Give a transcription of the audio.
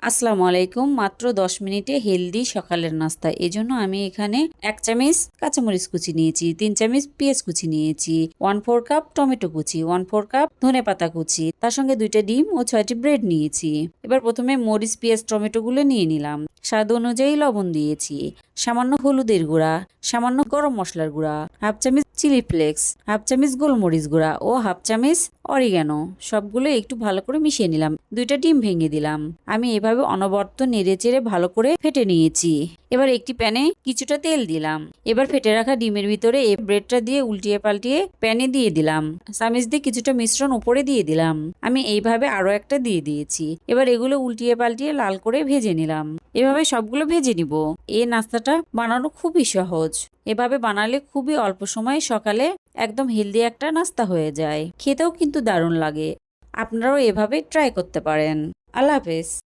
আসসালামু আলাইকুম। মাত্র 10 মিনিটে হেলদি সকালের নাস্তা। এজন্য আমি এখানে 1 চামচ কাঁচামরিচ কুচি নিয়েছি, 3 চামচ পেঁয়াজ কুচি নিয়েছি, 1/4 কাপ টমেটো কুচি, 1/4 কাপ ধনেপাতা কুচি, তার সঙ্গে 2টা ডিম ও 6টি ব্রেড নিয়েছি। এবার প্রথমে মরিচ, পেঁয়াজ, টমেটোগুলো নিয়ে নিলাম। স্বাদ অনুযায়ী লবণ দিয়েছি, সামান্য হলুদের গুঁড়া, সামান্য গরম মশলার গুঁড়া, হাফ চামচ চিলি ফ্লেক্স, হাফ চামচ গোলমরিচ গুঁড়া ও হাফ চামচ অরিগানো। সবগুলো একটু ভালো করে মিশিয়ে নিলাম। 2টা ডিম ভেঙে দিলাম। আমি এভাবে অনবরত নেড়েচেড়ে ভালো করে ফেটে নিয়েছি। এবার একটি প্যানে কিছুটা তেল দিলাম। এবার ফেটে রাখা ডিমের ভিতরে এই ব্রেডটা দিয়ে উল্টিয়ে পাল্টিয়ে প্যানে দিয়ে দিলাম। চামচ দিয়ে কিছুটা মিশ্রণ উপরে দিয়ে দিলাম। আমি এইভাবে আরো একটা দিয়ে দিয়েছি। এবার এগুলো উল্টিয়ে পাল্টিয়ে লাল করে ভেজে নিলাম। এভাবে সবগুলো ভেজে নিব। এই নাস্তাটা বানানো খুবই সহজ। এভাবে বানালে খুবই অল্প সময়ে সকালে একদম হেলদি একটা নাস্তা হয়ে যায়। খেতেও কিন্তু দারুণ লাগে। আপনারাও এভাবে ট্রাই করতে পারেন। আল্লাহ হাফেজ।